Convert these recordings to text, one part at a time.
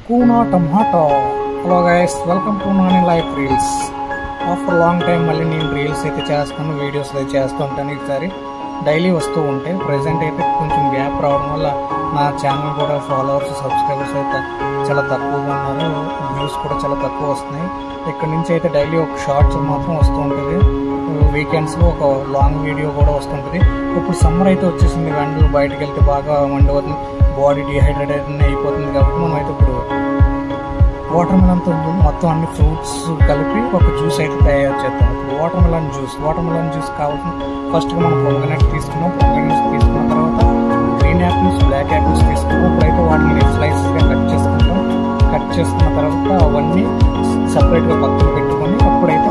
Kuna Tomato. Hello guys, welcome to Nani Life Reels. After long time మళ్ళీ నేను reels అయితే చేస్తాను, videos అయితే చేస్తూ ఉంటాను. ఈసారి డైలీ వస్తూ ఉంటాయి. ప్రెజెంట్ అయితే కొంచెం గ్యాప్ రావడం వల్ల నా ఛానల్ కూడా ఫాలోవర్స్ సబ్స్క్రైబర్స్ అయితే చాలా తక్కువగా ఉన్నారు, వ్యూస్ కూడా చాలా తక్కువ వస్తున్నాయి. ఇక్కడ నుంచి అయితే డైలీ ఒక షార్ట్స్ మాత్రం వస్తూ ఉంటుంది, వీకెండ్స్లో ఒక లాంగ్ వీడియో కూడా వస్తుంటుంది. ఇప్పుడు సమ్మర్ అయితే వచ్చేసింది, ఎండలు బయటకు వెళ్తే బాగా మండిపోతుంది, బాడీ డిహైడ్రేట్ అయిపోతుంది. కాబట్టి మనం అయితే ఇప్పుడు వాటర్ మిలన్తో మొత్తం అన్ని ఫ్రూట్స్ కలిపి ఒక జ్యూస్ అయితే తయారు చేస్తాం. ఇప్పుడు వాటర్ మిలన్ జ్యూస్ కావాల్సిన ఫస్ట్గా మనం పొంగనట్ తీసుకున్నాం. పొంగనట్స్ తీసుకున్న తర్వాత గ్రీన్ యాపిల్స్, బ్లాక్ యాపిల్స్ తీసుకున్నాం. ఇప్పుడైతే వాటిని స్లైసెస్గా కట్ చేసుకుంటాం. కట్ చేసుకున్న తర్వాత అవన్నీ సపరేట్గా పక్కన పెట్టుకొని అప్పుడైతే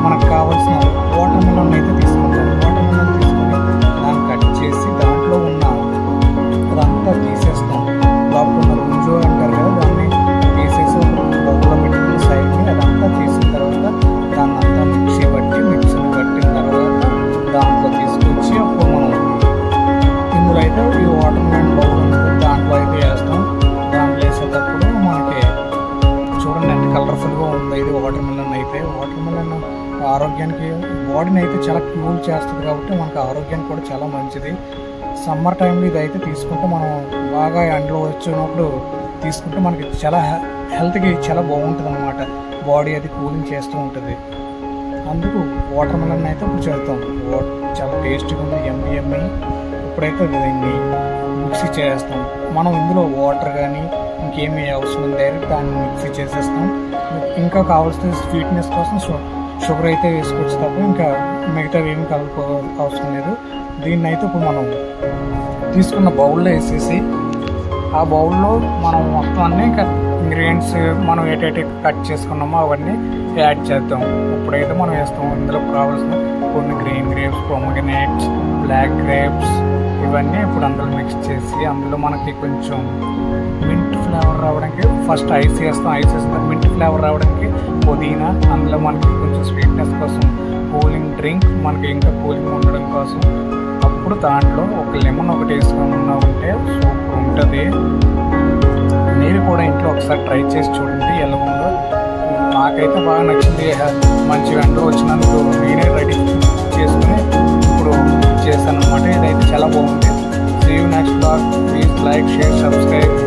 మనకు కావాల్సిన వాటర్ మిలన్ అయితే తీసుకుంటాం. వాటర్ మిలన్ తీసుకొని దాన్ని కట్ చేసి దాంట్లో ఉన్న అదంతా తీసేస్తాం. లోపల ఉన్న గుంజు అంటారు కదా, దాన్ని తీసేసి ఒక బౌల్లో పెట్టుకుని సైడ్ని అదంతా తీసిన తర్వాత దాన్ని అంతా మిక్సీని పట్టిన తర్వాత దాంట్లో తీసుకొచ్చి అప్పుడు మనం ఇందులో అయితే ఈ వాటర్ మిలన్ బౌల్ దాంట్లో అయితే వేస్తాం. దాంట్లో వేసేటప్పుడు మనకి చూడండి ఎంత కలర్ఫుల్గా ఉంది ఇది వాటర్ మిలన్ అయితే. వాటర్ మిలన్ ఆరోగ్యానికి, బాడీని అయితే చాలా కూల్ చేస్తుంది కాబట్టి మనకు ఆరోగ్యానికి కూడా చాలా మంచిది. సమ్మర్ టైంలో ఇది అయితే తీసుకుంటే మనం బాగా ఎండలో వచ్చినప్పుడు తీసుకుంటే మనకి చాలా హెల్త్కి చాలా బాగుంటుంది అన్నమాట. బాడీ అది కూలింగ్ చేస్తూ ఉంటుంది. అందుకు వాటర్ మిలన్ అయితే ఇప్పుడు చేస్తాం. చాలా టేస్టీగా ఉంది, ఎమ్మి. ఇప్పుడైతే దీన్ని మిక్సీ చేస్తాం. మనం ఇందులో వాటర్ కానీ ఇంకేమీ అవసరం డైరెక్ట్ దాన్ని మిక్సీ చేసేస్తాం. ఇంకా కావాల్సిన స్వీట్నెస్ కోసం షుగర్ అయితే వేసుకోవచ్చు తప్ప ఇంకా మిగతావి ఏమి కలుపు అవసరం లేదు. దీన్ని అయితే ఇప్పుడు మనం తీసుకున్న బౌల్లో వేసేసి ఆ బౌల్లో మనం మొత్తం అన్నీ ఇంగ్రీడియంట్స్ మనం ఏటైతే కట్ చేసుకున్నామో అవన్నీ యాడ్ చేద్దాం. ఇప్పుడైతే మనం వేస్తాం. ఇందులో కావాల్సిన కొన్ని గ్రీన్ గ్రేప్స్, పొమగ్రనేట్స్, బ్లాక్ గ్రేప్స్ ఇవన్నీ ఇప్పుడు అందులో మిక్స్ చేసి అందులో మనకి కొంచెం మింట్ ఫ్లేవర్ రావడానికి ఫస్ట్ ఐస్ వేస్తాం. ఐస్ వేసిన మింట్ ఫ్లేవర్ రావడానికి పుదీనా, అందులో మనకి కొంచెం స్వీట్నెస్ కోసం కూలింగ్ డ్రింక్, మనకి ఇంకా కూలింగ్ ఉండడం కోసం అప్పుడు దాంట్లో ఒక లెమన్ ఒకటి వేసుకొని ఉంటే సూపర్ ఉంటుంది. మీరు కూడా ఇంట్లో ఒకసారి ట్రై చేసి చూడండి ఎలా ఉందో. నాకైతే బాగా నచ్చింది. మంచి వెంటనే వచ్చినందుకు నేనే రెడీ చేసుకుని ఇప్పుడు చేశాను అనమాట. ఇదైతే చాలా బాగుంది. See you next vlog. Please like, share, subscribe.